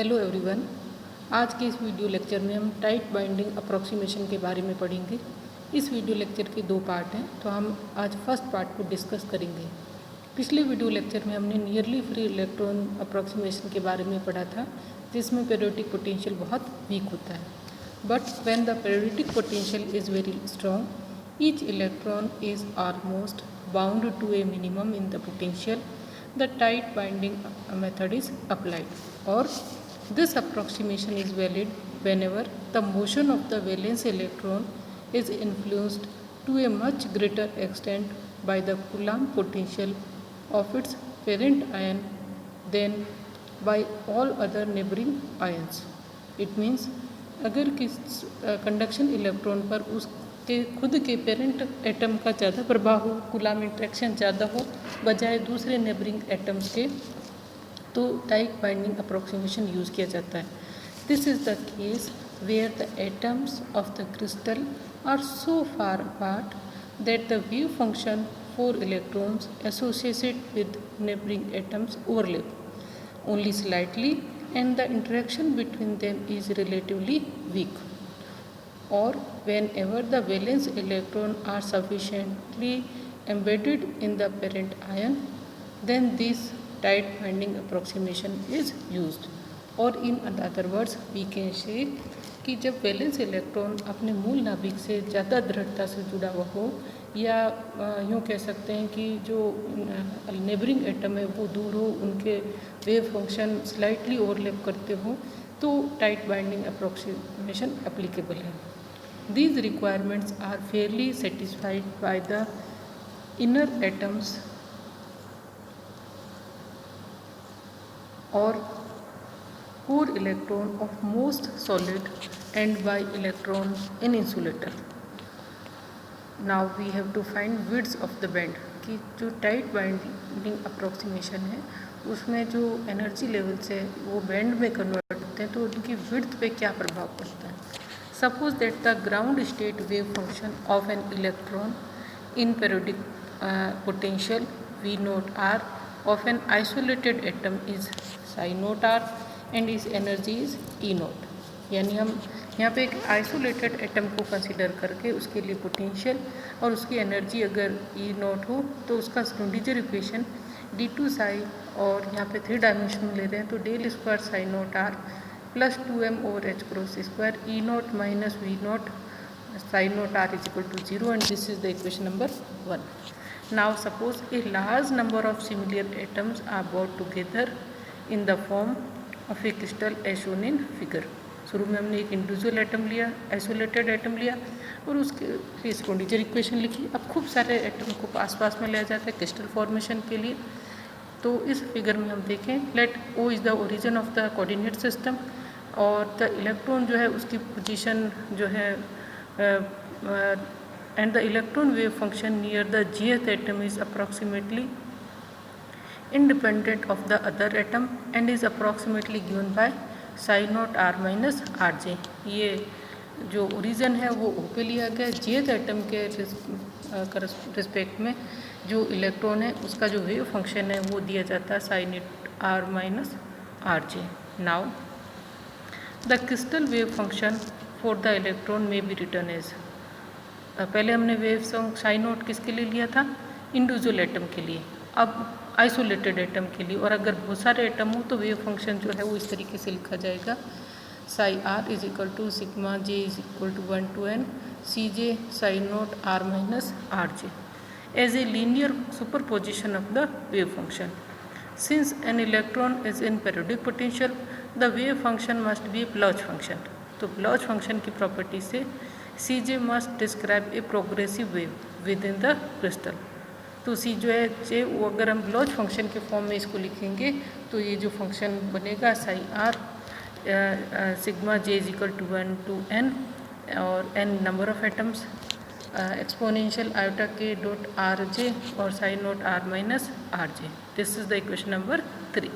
Hello everyone. आज के इस वीडियो लेक्चर में हम टाइट बाइंडिंग अप्रॉक्सीमेशन के बारे में पढ़ेंगे। इस वीडियो लेक्चर के दो पार्ट हैं, तो हम आज फर्स्ट पार्ट को डिस्कस करेंगे। पिछले वीडियो लेक्चर में हमने नियरली फ्री इलेक्ट्रॉन अप्रॉक्सीमेशन के बारे में पढ़ा था, जिसमें पेरियोडिक पोटेंशियल बहुत वीक होता है। But when the periodic potential is very strong, each electron is almost bound to a minimum in the potential, the tight binding method is applied, or this approximation is valid whenever the motion of the valence electron is influenced to a much greater extent by the Coulomb potential of its parent ion than by all other neighboring ions. It means अगर किस conduction electron पर उसके खुद के parent atom का ज़्यादा प्रभाव हो, कूलम्ब इंट्रैक्शन ज़्यादा हो बजाय दूसरे नेबरिंग एटम्स के, तो टाइट बाइंडिंग अप्रॉक्सीमेशन यूज़ किया जाता है। This is the case where the atoms of the crystal are so far apart that the wave function for electrons associated with neighbouring atoms overlap only slightly and the interaction between them is relatively weak, or whenever the valence electron are sufficiently embedded in the parent ion, then this tight binding approximation is used. और in other words we can say कि जब valence electron अपने मूल नाभिक से ज़्यादा दृढ़ता से जुड़ा हुआ हो, या यूँ कह सकते हैं कि जो नेबरिंग एटम है वो दूर हो, उनके वेव फंक्शन स्लाइटली ओवरलैप करते हो, तो टाइट बाइंडिंग अप्रॉक्सीमेशन एप्लीकेबल है। These requirements are fairly satisfied by the inner atoms और core electron of most solid and by electron in insulator. Now we have to find widths of the band कि जो tight binding approximation है उसमें जो energy levels है वो band में convert होते हैं, तो उनकी विड्थ पे क्या प्रभाव पड़ता है। Suppose that the ground state wave function of an electron in periodic potential V note R of an isolated atom is psi note R and इस एनर्जी इज E नोट। यानी हम यहाँ पे एक आइसोलेटेड एटम को consider करके उसके लिए पोटेंशियल और उसकी एनर्जी अगर E नोट हो तो उसका श्रोडिंगर इक्वेशन d2 साई, और यहाँ पे 3 डायमेंशन ले रहे हैं तो del square psi naught R plus 2m over h cross square E naught minus V naught psi naught R is equal to 0, and this is the equation number 1. Now suppose a large number of similar atoms are brought together in the form of a crystal as shown in figure. शुरू में हमने एक individual atom लिया, isolated atom लिया और उसके Schrodinger equation लिखी। अब खूब सारे एटम को पास पास में लिया जाता है क्रिस्टल फॉर्मेशन के लिए। तो इस फिगर में हम देखें, let O is the origin of the coordinate system, और द इलेक्ट्रॉन जो है उसकी पोजीशन जो है and the electron wave function near the jth atom is approximately independent of the other atom and is approximately given by psi note R minus RJ। ये जो origin है वो O पे लिया गया, jth एटम के रिस्पेक्ट में जो इलेक्ट्रॉन है उसका जो वेव फंक्शन है वो दिया जाता है psi note R minus RJ। Now the crystal wave function for the electron में बी रिटर्न एज, पहले हमने वेव psi नोट किसके लिए लिया था, इंडिविजुअल एटम के लिए, अब आइसोलेटेड एटम के लिए। और अगर बहुत सारे एटम हो तो वेव फंक्शन जो है वो इस तरीके से लिखा जाएगा, psi R is equal to sigma J is equal to 1 to n CJ psi naught R minus RJ as a linear superposition of the wave function. Since an electron is in periodic potential the wave function must be a Bloch function. तो Bloch function की property से CJ must describe a progressive wave with in the crystal. तो C जो है जे वो अगर हम blotch function के फॉर्म में इसको लिखेंगे तो ये जो फंक्शन बनेगा psi R sigma J is equal to 1 to n और n number of atoms exponential iota k dot RJ और psi naught R minus RJ। This is the equation number 3.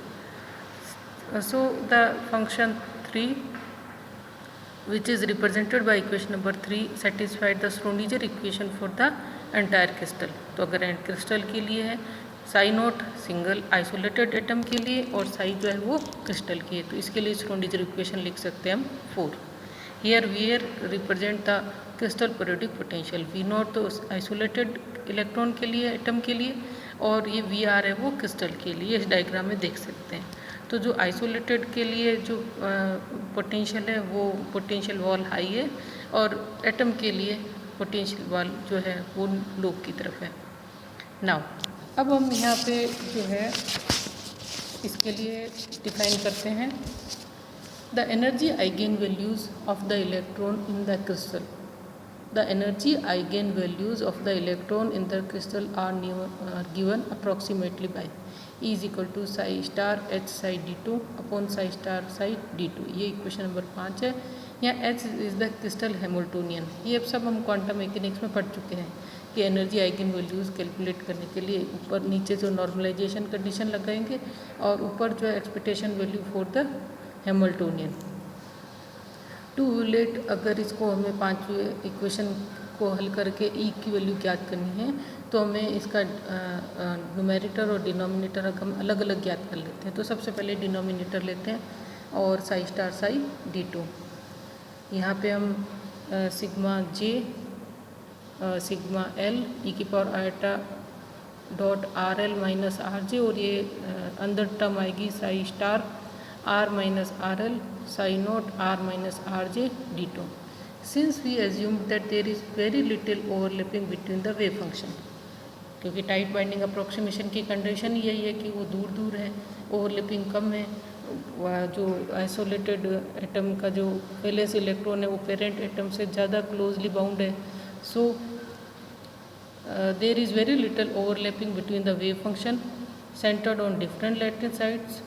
So the function 3 which is represented by equation number 3 satisfied the Schrodinger equation for the entire crystal. तो अगर and crystal के लिए है Sai note single isolated atom के लिए और साई जो है वो क्रिस्टल की है। तो इसके लिए श्रोडिंगर इक्वेशन लिख सकते हैं हम 4। Here we're represent the crystal periodic potential. We not तो आइसोलेटेड इलेक्ट्रॉन के लिए एटम के लिए और ये वी आर है वो क्रिस्टल के लिए, इस डायग्राम में देख सकते हैं। तो जो आइसोलेटेड के लिए जो पोटेंशियल है वो पोटेंशियल वॉल हाई है और एटम के लिए पोटेंशियल वॉल जो है वो लो की तरफ है। नाउ अब हम यहाँ पे जो है इसके लिए डिफाइन करते हैं the energy eigen values of the electron in the crystal. The energy eigenvalues of the electron in the crystal are given approximately by E is equal to psi star h psi d2 upon psi star psi d2। ये equation number 5 है। यहाँ h is the crystal Hamiltonian. ये अब सब हम quantum mechanics में पढ़ चुके हैं कि एनर्जी आइगन वैल्यूज़ कैलकुलेट करने के लिए ऊपर नीचे जो नॉर्मलाइजेशन कंडीशन लगाएंगे और ऊपर जो है expectation value for the Hamiltonian. To let अगर इसको हमें 5वीं इक्वेशन को हल करके ई की वैल्यू ज्ञात करनी है तो हमें इसका न्यूमेरेटर और डिनोमिनेटर हम अलग अलग ज्ञात कर लेते हैं। तो सबसे पहले डिनोमिनेटर लेते हैं और साई स्टार साई d2। यहाँ पे हम सिग्मा जे सिग्मा एल ई की power eta dot R L minus R J और ये अंदर टर्म आएगी Sai star r minus RL psi naught r minus RJ d2। Since we assume that there is very little overlapping between the wave function, क्योंकि tight binding approximation की condition यही है कि वो दूर दूर है, ओवरलैपिंग कम है, जो आइसोलेटेड एटम का जो वैलेंस इलेक्ट्रॉन है वो पेरेंट एटम से ज़्यादा क्लोजली बाउंड है। So there is very little overlapping between the wave function centred on different Latin sides.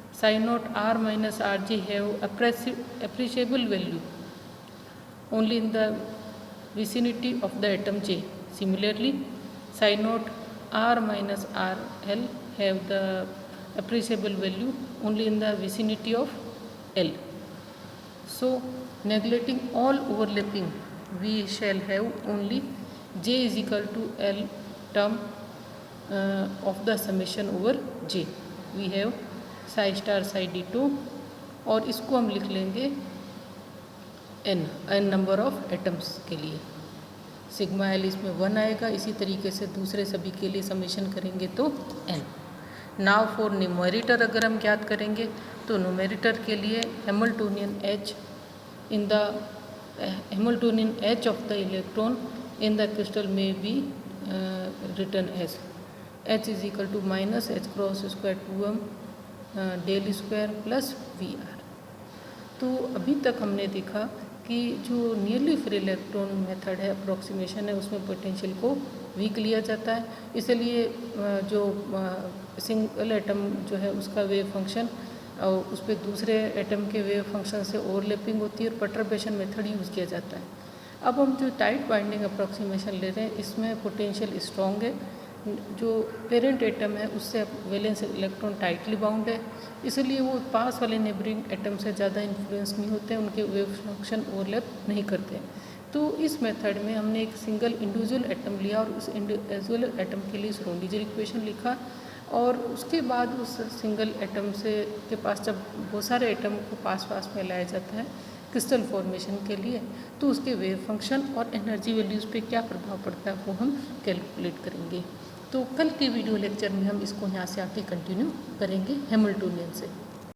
Psi naught r minus rj have appreciable value only in the vicinity of the atom j. Similarly, psi naught r minus rl have the appreciable value only in the vicinity of L. So, neglecting all overlapping, we shall have only j is equal to L term of the summation over j. We have Sai star Sai d2 और इसको हम लिख लेंगे n number of atoms के लिए। Sigma L इसमें 1 आएगा। इसी तरीके से दूसरे सभी के लिए समेशन करेंगे तो n। नाउ फॉर न्यूमेरेटर अगर हम ज्ञात करेंगे तो न्यूमेरेटर के लिए Hamiltonian h in the Hamiltonian h of the electron in the crystal में be return as h is equal to minus h cross square 2m del square plus V R. तो अभी तक हमने देखा कि जो नियरली फ्री इलेक्ट्रॉन मेथड है approximation है उसमें पोटेंशियल को वीक लिया जाता है। इसलिए जो सिंगल एटम जो है उसका वेव फंक्शन और उस पर दूसरे एटम के वेव फंक्शन से ओवरलैपिंग होती है और परटर्बेशन मेथड यूज़ किया जाता है। अब हम जो टाइट बाइंडिंग अप्रोक्सीमेशन ले रहे हैं इसमें पोटेंशियल स्ट्रॉन्ग है। जो पेरेंट एटम है उससे वैलेंस इलेक्ट्रॉन टाइटली बाउंड है, इसलिए वो पास वाले नेबरिंग एटम से ज़्यादा इन्फ्लुएंस नहीं होते हैं, उनके वेव फंक्शन ओवरलैप नहीं करते। तो इस मेथड में हमने एक सिंगल इंडिविजुअल एटम लिया और उस इंडिविजुअल एटम के लिए श्रोडिंगर इक्वेशन लिखा और उसके बाद उस सिंगल एटम से के पास जब बहुत सारे एटम को पास पास में लाया जाता है क्रिस्टल फॉर्मेशन के लिए तो उसके वेव फंक्शन और एनर्जी वैल्यूज़ पे क्या प्रभाव पड़ता है वो हम कैलकुलेट करेंगे। तो कल के वीडियो लेक्चर में हम इसको यहाँ से आके कंटिन्यू करेंगे हैमिल्टोनियन से।